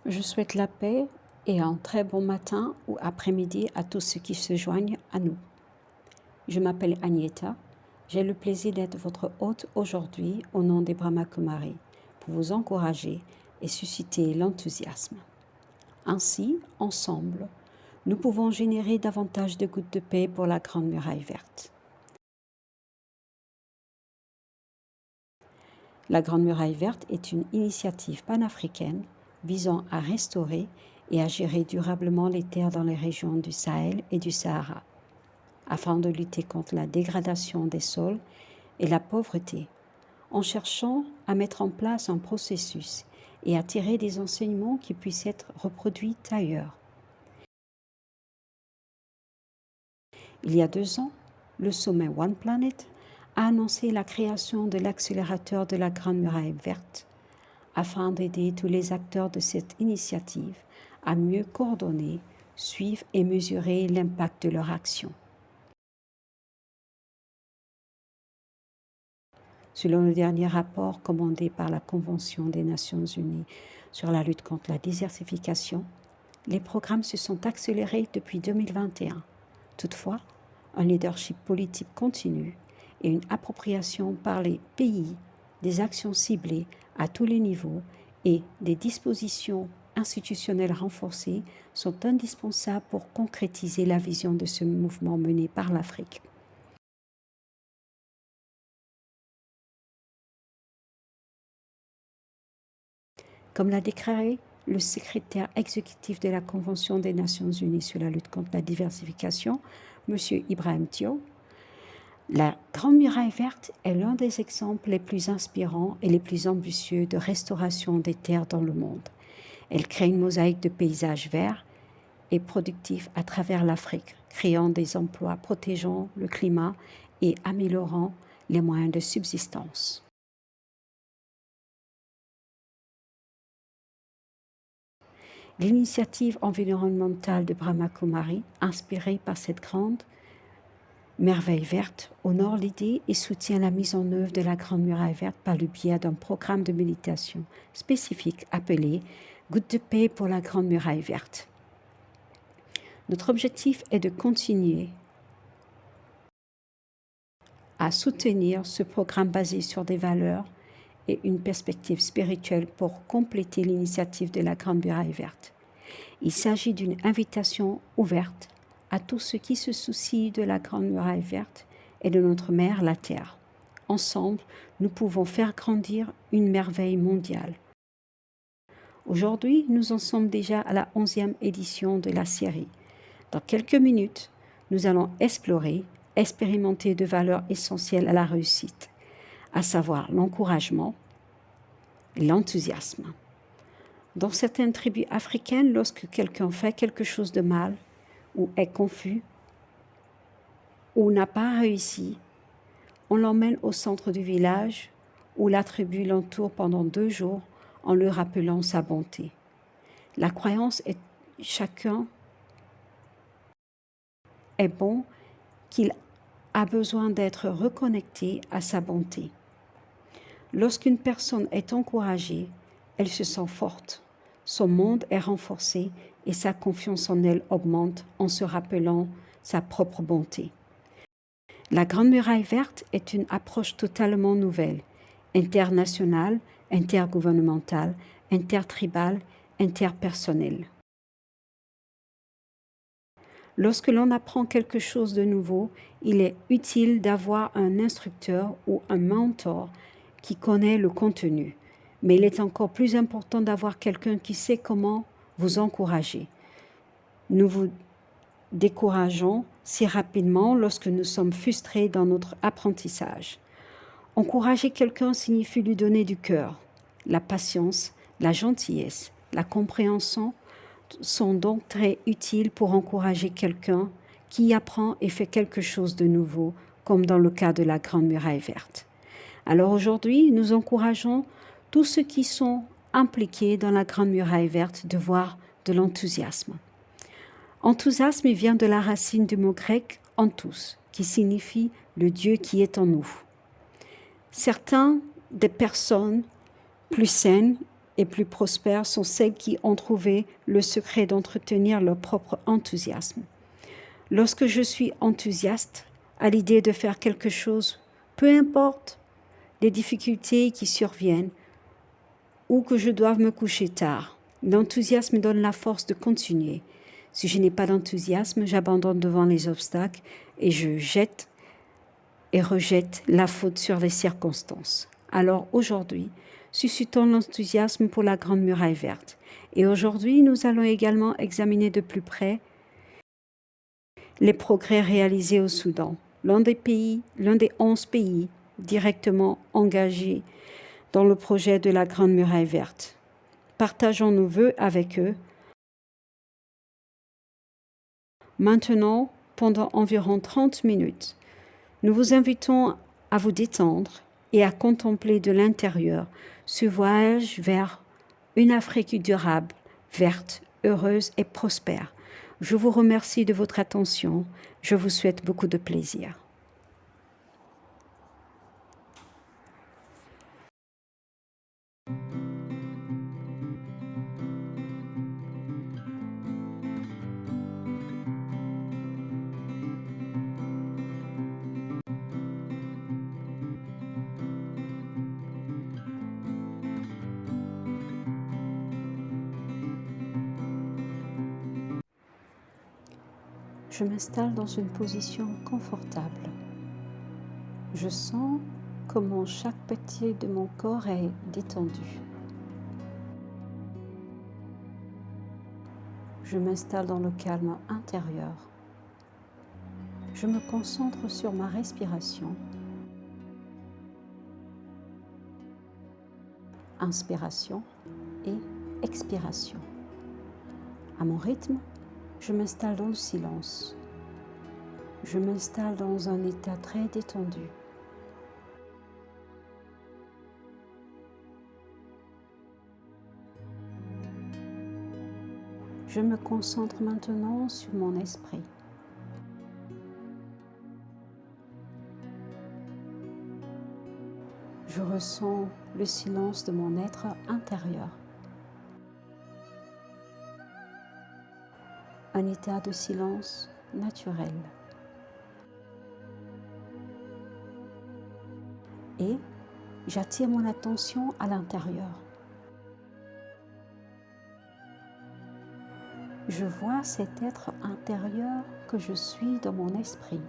Je souhaite la paix et un très bon matin ou après-midi à tous ceux qui se joignent à nous. Je m'appelle Agneta. J'ai le plaisir d'être votre hôte aujourd'hui au nom des Brahma Kumaris pour vous encourager et susciter l'enthousiasme. Ainsi, ensemble, nous pouvons générer davantage de gouttes de paix pour la Grande Muraille Verte. La Grande Muraille Verte est une initiative panafricaine visant à restaurer et à gérer durablement les terres dans les régions du Sahel et du Sahara, afin de lutter contre la dégradation des sols et la pauvreté, en cherchant à mettre en place un processus et à tirer des enseignements qui puissent être reproduits ailleurs. Il y a 2 ans, le sommet One Planet a annoncé la création de l'accélérateur de la Grande Muraille Verte, afin d'aider tous les acteurs de cette initiative à mieux coordonner, suivre et mesurer l'impact de leur action. Selon le dernier rapport commandé par la Convention des Nations Unies sur la lutte contre la désertification, les programmes se sont accélérés depuis 2021. Toutefois, un leadership politique continu et une appropriation par les pays des actions ciblées à tous les niveaux et des dispositions institutionnelles renforcées sont indispensables pour concrétiser la vision de ce mouvement mené par l'Afrique. Comme l'a déclaré le secrétaire exécutif de la Convention des Nations Unies sur la lutte contre la diversification, M. Ibrahim Thiaw, la Grande Muraille Verte est l'un des exemples les plus inspirants et les plus ambitieux de restauration des terres dans le monde. Elle crée une mosaïque de paysages verts et productifs à travers l'Afrique, créant des emplois, protégeant le climat et améliorant les moyens de subsistance. L'initiative environnementale de Brahma Kumaris, inspirée par cette grande merveille verte, honore l'idée et soutient la mise en œuvre de la Grande Muraille Verte par le biais d'un programme de méditation spécifique appelé « Gouttes de paix pour la Grande Muraille Verte ». Notre objectif est de continuer à soutenir ce programme basé sur des valeurs et une perspective spirituelle pour compléter l'initiative de la Grande Muraille Verte. Il s'agit d'une invitation ouverte à tous ceux qui se soucient de la Grande Muraille Verte et de notre mère, la Terre. Ensemble, nous pouvons faire grandir une merveille mondiale. Aujourd'hui, nous en sommes déjà à la 11e édition de la série. Dans quelques minutes, nous allons expérimenter de valeurs essentielles à la réussite, à savoir l'encouragement et l'enthousiasme. Dans certaines tribus africaines, lorsque quelqu'un fait quelque chose de mal, ou est confus, ou n'a pas réussi, on l'emmène au centre du village où la tribu l'entoure pendant 2 jours en lui rappelant sa bonté. La croyance est chacun est bon, qu'il a besoin d'être reconnecté à sa bonté. Lorsqu'une personne est encouragée, elle se sent forte, son monde est renforcé et sa confiance en elle augmente en se rappelant sa propre bonté. La Grande Muraille Verte est une approche totalement nouvelle, internationale, intergouvernementale, intertribale, interpersonnelle. Lorsque l'on apprend quelque chose de nouveau, il est utile d'avoir un instructeur ou un mentor qui connaît le contenu. Mais il est encore plus important d'avoir quelqu'un qui sait comment vous encourager. Nous vous décourageons si rapidement lorsque nous sommes frustrés dans notre apprentissage. Encourager quelqu'un signifie lui donner du cœur. La patience, la gentillesse, la compréhension sont donc très utiles pour encourager quelqu'un qui apprend et fait quelque chose de nouveau, comme dans le cas de la Grande Muraille Verte. Alors aujourd'hui, nous encourageons tous ceux qui sont impliqués dans la Grande Muraille Verte de voir de l'enthousiasme. Enthousiasme vient de la racine du mot grec « anthous », qui signifie « le Dieu qui est en nous ». Certaines des personnes plus saines et plus prospères sont celles qui ont trouvé le secret d'entretenir leur propre enthousiasme. Lorsque je suis enthousiaste à l'idée de faire quelque chose, peu importe les difficultés qui surviennent ou que je doive me coucher tard, l'enthousiasme me donne la force de continuer. Si je n'ai pas d'enthousiasme, j'abandonne devant les obstacles et je jette et rejette la faute sur les circonstances. Alors aujourd'hui, suscitons l'enthousiasme pour la Grande Muraille Verte. Et aujourd'hui, nous allons également examiner de plus près les progrès réalisés au Soudan, l'un des 11 pays directement engagés dans le projet de la Grande Muraille Verte. Partageons nos vœux avec eux. Maintenant, pendant environ 30 minutes, nous vous invitons à vous détendre et à contempler de l'intérieur ce voyage vers une Afrique durable, verte, heureuse et prospère. Je vous remercie de votre attention. Je vous souhaite beaucoup de plaisir. Je m'installe dans une position confortable. Je sens comment chaque partie de mon corps est détendue. Je m'installe dans le calme intérieur. Je me concentre sur ma respiration. Inspiration et expiration. À mon rythme, je m'installe dans le silence. Je m'installe dans un état très détendu. Je me concentre maintenant sur mon esprit. Je ressens le silence de mon être intérieur. Un état de silence naturel. Et j'attire mon attention à l'intérieur. Je vois cet être intérieur que je suis dans mon esprit.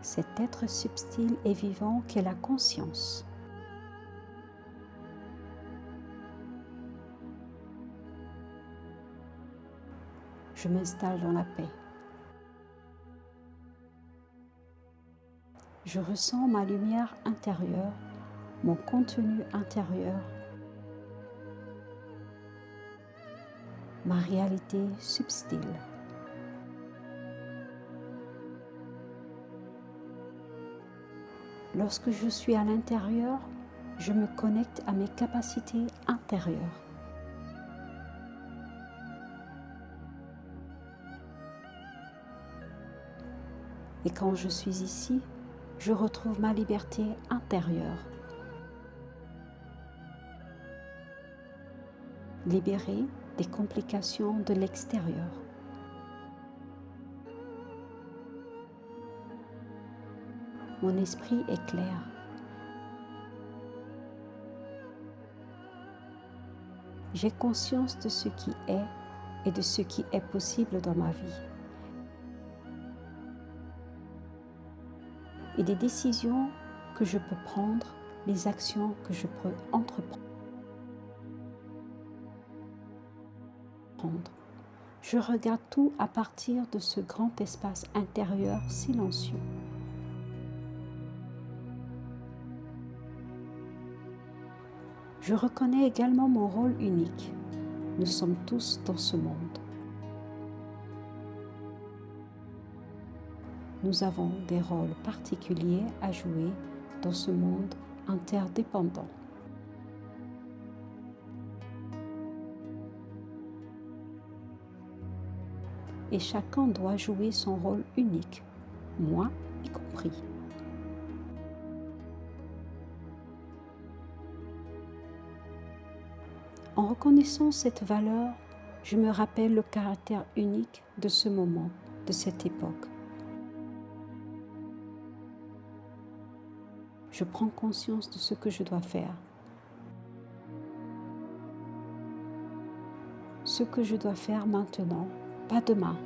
Cet être subtil et vivant qu'est la conscience. Je m'installe dans la paix. Je ressens ma lumière intérieure, mon contenu intérieur, ma réalité subtile. Lorsque je suis à l'intérieur, je me connecte à mes capacités intérieures. Et quand je suis ici, je retrouve ma liberté intérieure. Libérée des complications de l'extérieur. Mon esprit est clair. J'ai conscience de ce qui est et de ce qui est possible dans ma vie. Et des décisions que je peux prendre, les actions que je peux entreprendre. Je regarde tout à partir de ce grand espace intérieur silencieux. Je reconnais également mon rôle unique. Nous sommes tous dans ce monde. Nous avons des rôles particuliers à jouer dans ce monde interdépendant. Et chacun doit jouer son rôle unique, moi y compris. En reconnaissant cette valeur, je me rappelle le caractère unique de ce moment, de cette époque. Je prends conscience de ce que je dois faire. Ce que je dois faire maintenant, pas demain.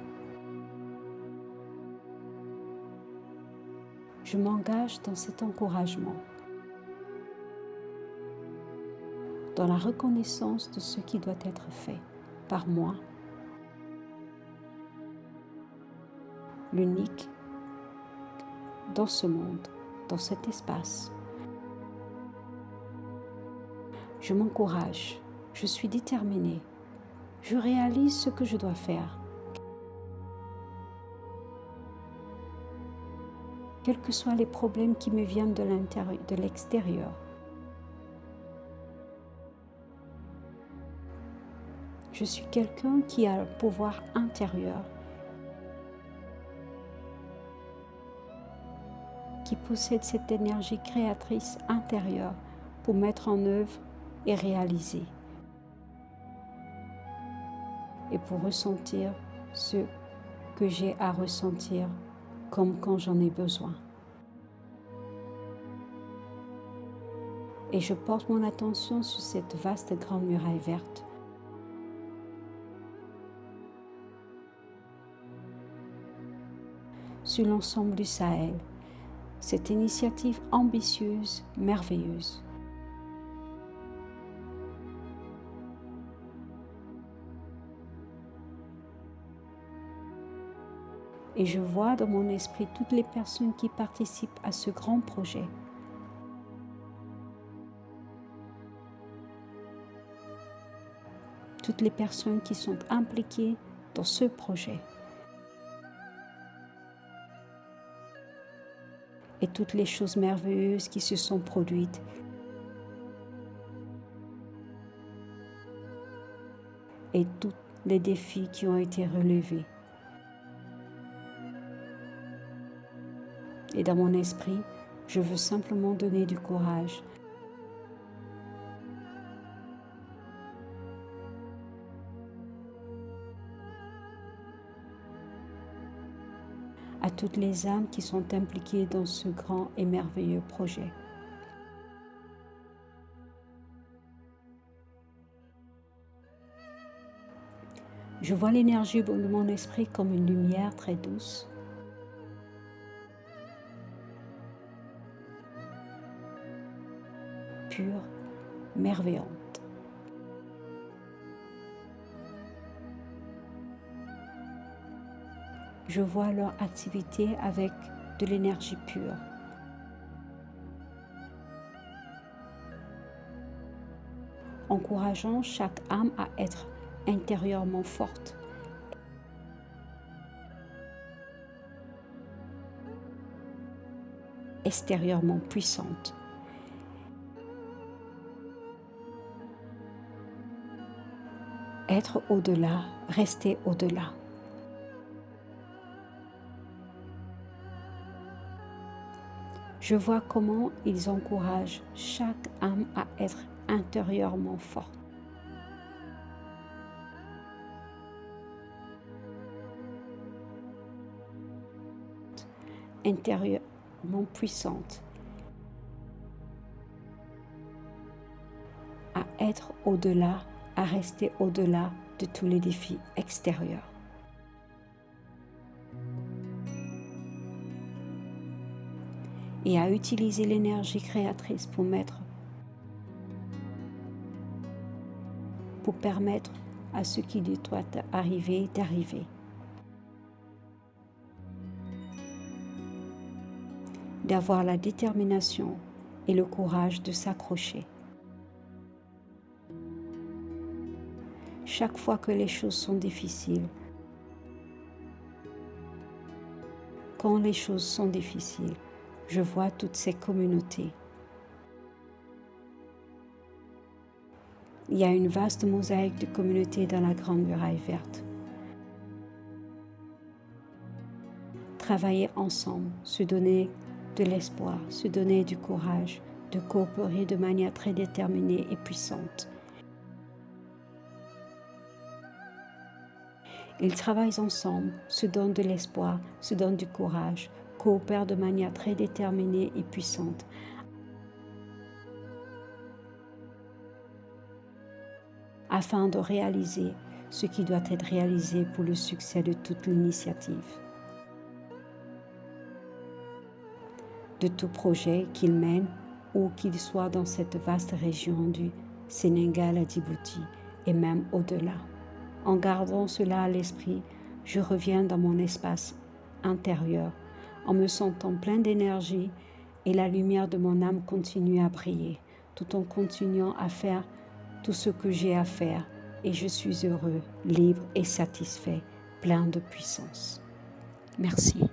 Je m'engage dans cet encouragement, dans la reconnaissance de ce qui doit être fait par moi, l'unique dans ce monde, dans cet espace. Je m'encourage, je suis déterminée, je réalise ce que je dois faire. Quels que soient les problèmes qui me viennent de l'extérieur. Je suis quelqu'un qui a le pouvoir intérieur, qui possède cette énergie créatrice intérieure pour mettre en œuvre et réaliser. Et pour ressentir ce que j'ai à ressentir comme quand j'en ai besoin. Et je porte mon attention sur cette vaste grande muraille verte. Sur l'ensemble du Sahel, cette initiative ambitieuse, merveilleuse. Et je vois dans mon esprit toutes les personnes qui participent à ce grand projet. Toutes les personnes qui sont impliquées dans ce projet. Et toutes les choses merveilleuses qui se sont produites. Et tous les défis qui ont été relevés. Et dans mon esprit, je veux simplement donner du courage. À toutes les âmes qui sont impliquées dans ce grand et merveilleux projet. Je vois l'énergie de mon esprit comme une lumière très douce. Pure, merveillante. Je vois leur activité avec de l'énergie pure. Encourageant chaque âme à être intérieurement forte. Extérieurement puissante. Être au-delà, rester au-delà. Je vois comment ils encouragent chaque âme à être intérieurement forte. Intérieurement puissante. À être au-delà, à rester au-delà de tous les défis extérieurs. Et à utiliser l'énergie créatrice pour permettre à ce qui doit arriver d'arriver. D'avoir la détermination et le courage de s'accrocher. Chaque fois que les choses sont difficiles, quand les choses sont difficiles, je vois toutes ces communautés. Il y a une vaste mosaïque de communautés dans la Grande Muraille Verte. Travailler ensemble, se donner de l'espoir, se donner du courage, de coopérer de manière très déterminée et puissante. Ils travaillent ensemble, se donnent de l'espoir, se donnent du courage, coopèrent de manière très déterminée et puissante afin de réaliser ce qui doit être réalisé pour le succès de toute l'initiative. De tout projet qu'ils mènent ou qu'ils soient dans cette vaste région du Sénégal à Djibouti et même au-delà. En gardant cela à l'esprit, je reviens dans mon espace intérieur en me sentant plein d'énergie et la lumière de mon âme continue à briller tout en continuant à faire tout ce que j'ai à faire et je suis heureux, libre et satisfait, plein de puissance. Merci.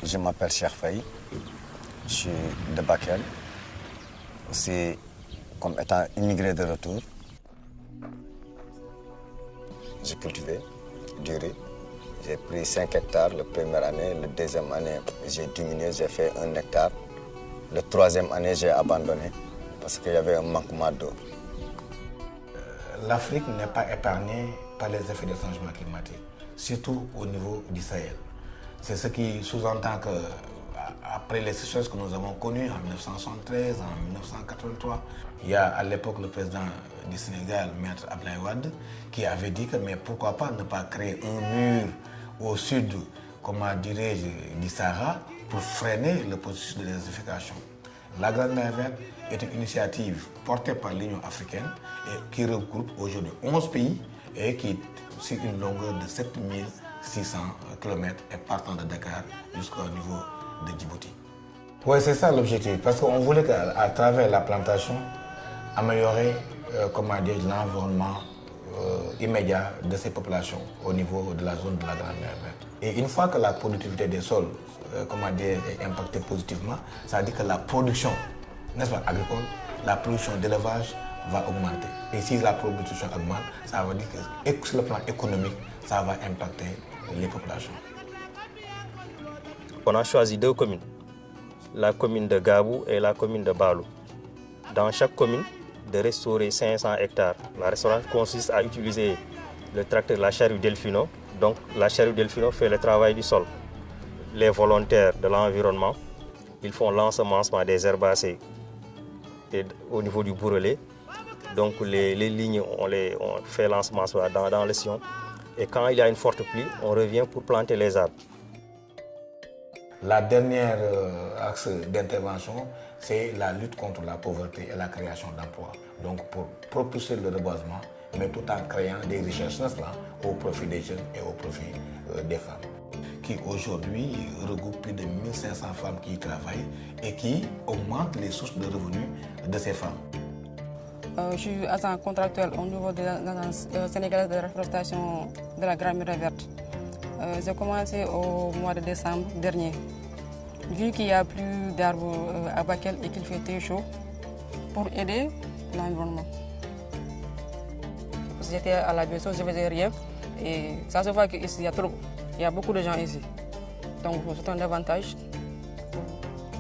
Je m'appelle Cheikh Faye, je suis de Bakel, aussi comme étant immigré de retour. J'ai cultivé du riz, j'ai pris 5 hectares la première année, la deuxième année j'ai diminué, j'ai fait 1 hectare. La troisième année j'ai abandonné parce qu'il y avait un manquement d'eau. L'Afrique n'est pas épargnée par les effets du changement climatique, surtout au niveau du Sahel. C'est ce qui sous-entend qu'après les sécheresses que nous avons connues en 1973, en 1983, il y a à l'époque le président du Sénégal, Maître Abdoulaye Wade, qui avait dit que mais pourquoi pas ne pas créer un mur au sud, comment dirais-je, du Sahara pour freiner le processus de désertification. La Grande Mer Verte est une initiative portée par l'Union africaine et qui regroupe aujourd'hui 11 pays et qui sur une longueur de 7600 km et partant de Dakar jusqu'au niveau de Djibouti. Oui, c'est ça l'objectif, parce qu'on voulait qu'à travers la plantation, améliorer l'environnement immédiat de ces populations au niveau de la zone de la Grande Mer Verte. Et une fois que la productivité des sols est impactée positivement, ça veut dire que la production, n'est-ce pas, agricole, la production d'élevage va augmenter. Et si la production augmente, ça veut dire que sur le plan économique, ça va impacter les populations. On a choisi 2 communes, la commune de Gabou et la commune de Balou. Dans chaque commune, de restaurer 500 hectares. La restauration consiste à utiliser le tracteur, la charrue Delfino. Donc la charrue Delfino fait le travail du sol. Les volontaires de l'environnement, ils font l'ensemencement des herbacées et au niveau du bourrelet. Donc les lignes, on fait l'ensemencement dans le sillon. Et quand il y a une forte pluie, on revient pour planter les arbres. La dernière axe d'intervention, c'est la lutte contre la pauvreté et la création d'emplois. Donc pour propulser le reboisement, mais tout en créant des richesses au profit des jeunes et au profit des femmes, qui aujourd'hui regroupe plus de 1500 femmes qui y travaillent et qui augmentent les sources de revenus de ces femmes. Je suis agent contractuel au niveau de l'agence sénégalaise de reforestation de la Grande Mer Verte. J'ai commencé au mois de décembre dernier. Vu qu'il n'y a plus d'arbres à Bakel et qu'il fait très chaud, pour aider l'environnement. J'étais à la maison, je ne faisais rien. Et ça se voit qu'ici, il y a beaucoup de gens ici. Donc c'est un avantage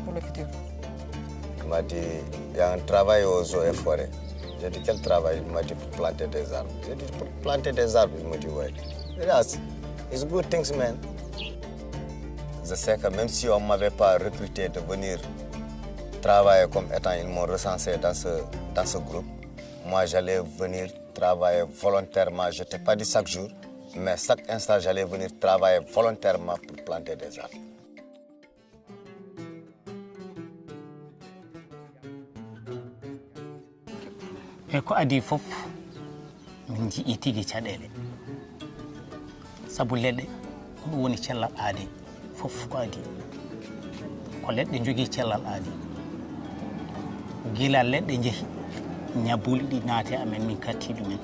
pour le futur. Il m'a dit, il y a un travail aux eaux et forêts. J'ai dit, quel travail? Il m'a dit, pour planter des arbres. J'ai dit, pour planter des arbres? Il m'a dit, oui. Yes, it's good things, man. Je sais que même si on ne m'avait pas recruté de venir travailler comme étant, ils m'ont recensé dans ce groupe, moi j'allais venir travailler volontairement. Je ne t'ai pas dit chaque jour, mais chaque instant j'allais venir travailler volontairement pour planter des arbres. e ko adi fof min jii tigi caɗele sabu leɗɗe ko ɗum woni cellal aadi fof ko adi ko leɗɗe jogii cellal aadi gila leɗɗe jeehi ñabbuli ɗi naate amen min katti ɗumen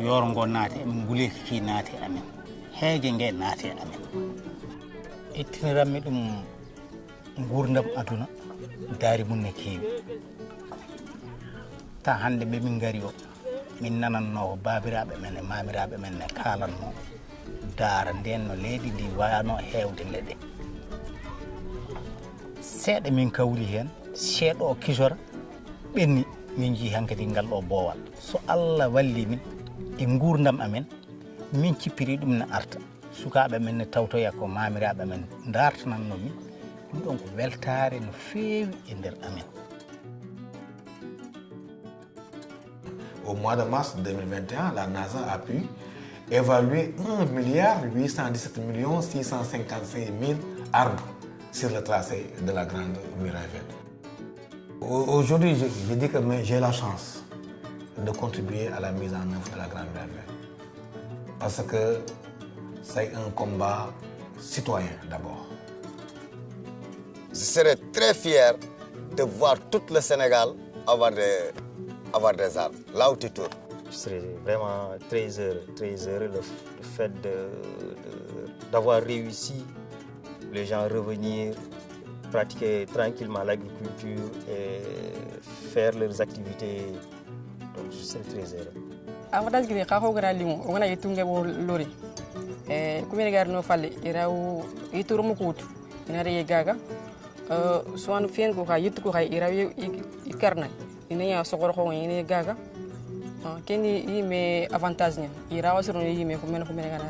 yoro ngo naate amen nguleki naate amen heege nge naate amen ittiniranmi ɗum gurdam aduna daari mum ne keewi ta hande ɓe min ngari o min nananno ko babiraɓe men e mamiraɓe men ne kalanno daara nden no leydi ndi wayano hewde leɗɗe seeɗa min kawri hen seeɗa o kisora ɓenni min jii hankadi ngal ɗo boowal so Allah walli min e gurdam amen min cippiri ɗum ne arta sukaɓe men ne tawtoya ko mamiraɓe men dartananno min ɗum ɗon ko weltare no feewi e nder amen. Au mois de mars 2021, la NASA a pu évaluer 1,817,655,000 arbres sur le tracé de la Grande Muraille Verte. Aujourd'hui, je dis que j'ai la chance de contribuer à la mise en œuvre de la Grande Muraille Verte. Parce que c'est un combat citoyen d'abord. Je serais très fier de voir tout le Sénégal avoir des arbres, là où tu tournes. Je serais vraiment très heureux le fait d'avoir réussi, les gens revenir, pratiquer tranquillement l'agriculture et faire leurs activités. Donc je serais très heureux. Avantage que j'ai eu, on a eu tout le lori. Comme les gars nous fallait, il y a eu tout le monde, il y a eu gaga. Soit nous faisons quoi, il y a eu carnet. Il y a eu sokoro ko il y a gaga. Kendi yi me avantage ni. Il y a aussi yi me comme les gars.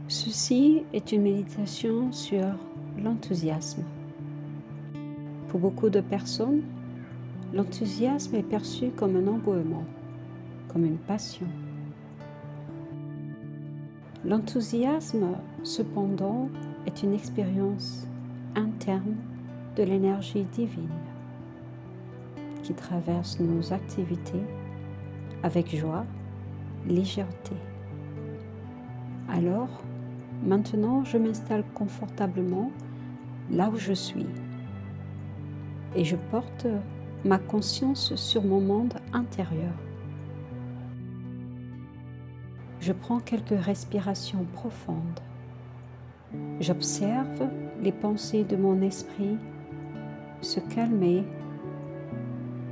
Ceci est une méditation sur l'enthousiasme. Pour beaucoup de personnes, l'enthousiasme est perçu comme un engouement, comme une passion. L'enthousiasme, cependant, est une expérience interne de l'énergie divine qui traverse nos activités avec joie, légèreté. Alors, maintenant, je m'installe confortablement là où je suis et je porte ma conscience sur mon monde intérieur. Je prends quelques respirations profondes. J'observe les pensées de mon esprit se calmer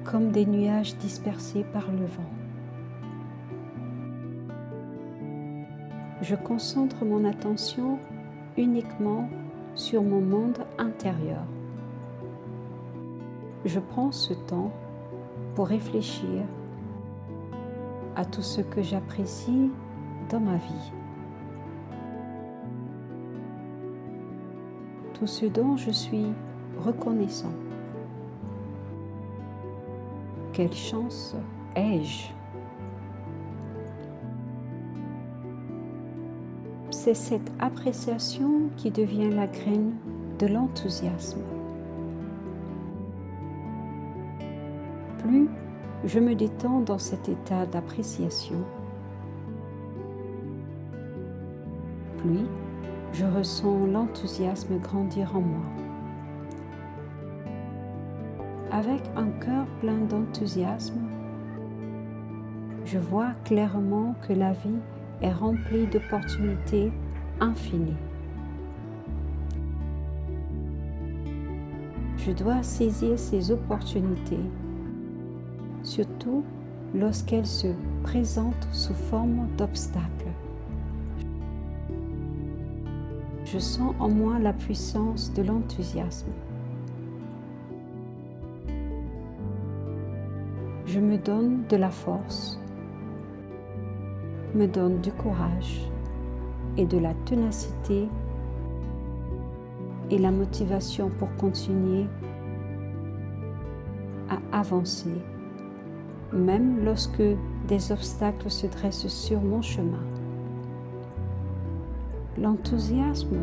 comme des nuages dispersés par le vent. Je concentre mon attention uniquement sur mon monde intérieur. Je prends ce temps pour réfléchir à tout ce que j'apprécie dans ma vie. Tout ce dont je suis reconnaissant. Quelle chance ai-je ? c'est cette appréciation qui devient la graine de l'enthousiasme. Plus je me détends dans cet état d'appréciation, plus je ressens l'enthousiasme grandir en moi. Avec un cœur plein d'enthousiasme, je vois clairement que la vie est remplie d'opportunités infinies. Je dois saisir ces opportunités, surtout lorsqu'elles se présentent sous forme d'obstacles. Je sens en moi la puissance de l'enthousiasme. Je me donne de la force, me donne du courage et de la ténacité et la motivation pour continuer à avancer, même lorsque des obstacles se dressent sur mon chemin. L'enthousiasme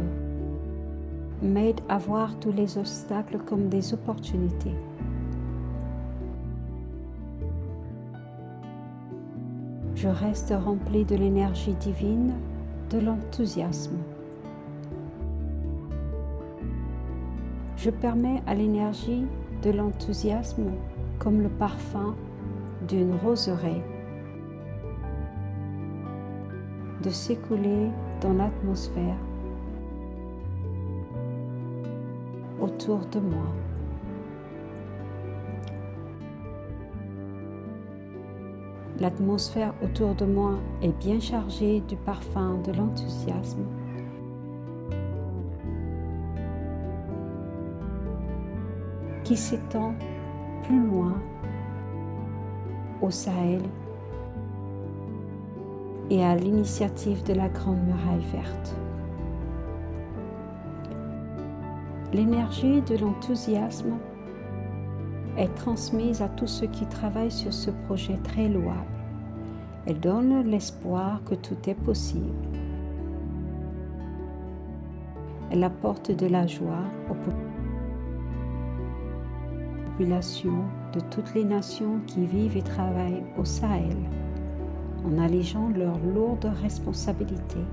m'aide à voir tous les obstacles comme des opportunités. Je reste rempli de l'énergie divine, de l'enthousiasme. Je permets à l'énergie de l'enthousiasme, comme le parfum d'une roseraie, de s'écouler dans l'atmosphère autour de moi. L'atmosphère autour de moi est bien chargée du parfum de l'enthousiasme. Qui s'étend plus loin au Sahel et à l'initiative de la Grande Muraille Verte. L'énergie de l'enthousiasme est transmise à tous ceux qui travaillent sur ce projet très louable. Elle donne l'espoir que tout est possible. Elle apporte de la joie aux populations de toutes les nations qui vivent et travaillent au Sahel, en allégeant leurs lourdes responsabilités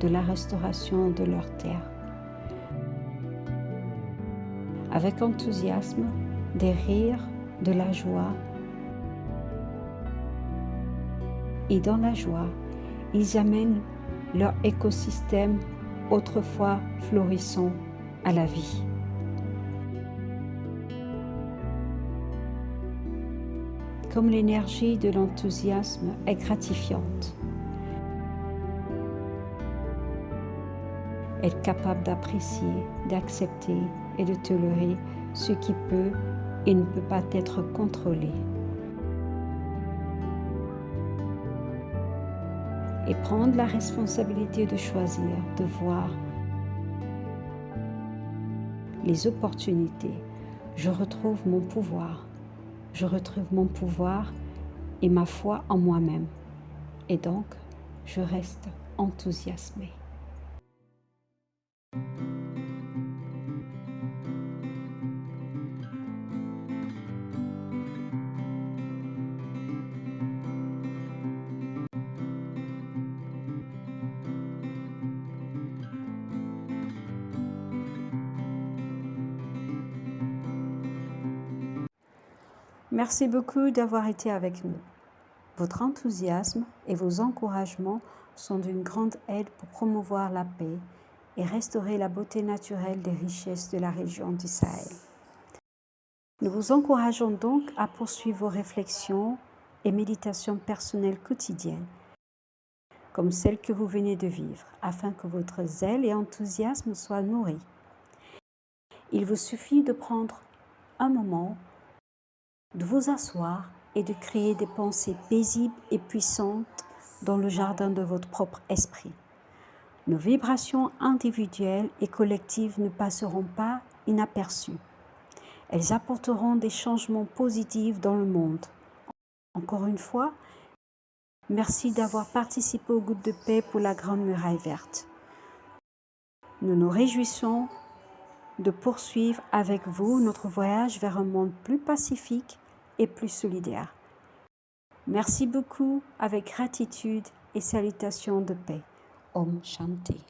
de la restauration de leurs terres. Avec enthousiasme, des rires, de la joie. Et dans la joie, ils amènent leur écosystème autrefois florissant à la vie. Comme l'énergie de l'enthousiasme est gratifiante, être capable d'apprécier, d'accepter et de tolérer ce qui peut et ne peut pas être contrôlé. Et prendre la responsabilité de choisir, de voir les opportunités. Je retrouve mon pouvoir. Je retrouve mon pouvoir et ma foi en moi-même. Et donc, je reste enthousiasmée. Merci beaucoup d'avoir été avec nous. Votre enthousiasme et vos encouragements sont d'une grande aide pour promouvoir la paix et restaurer la beauté naturelle des richesses de la région du Sahel. Nous vous encourageons donc à poursuivre vos réflexions et méditations personnelles quotidiennes, comme celles que vous venez de vivre, afin que votre zèle et enthousiasme soient nourris. Il vous suffit de prendre un moment, de vous asseoir et de créer des pensées paisibles et puissantes dans le jardin de votre propre esprit. Nos vibrations individuelles et collectives ne passeront pas inaperçues. Elles apporteront des changements positifs dans le monde. Encore une fois, Merci d'avoir participé aux Gouttes de paix pour la Grande Muraille Verte. Nous nous réjouissons de poursuivre avec vous notre voyage vers un monde plus pacifique et plus solidaire. Merci beaucoup, avec gratitude et salutations de paix. Om Shanti.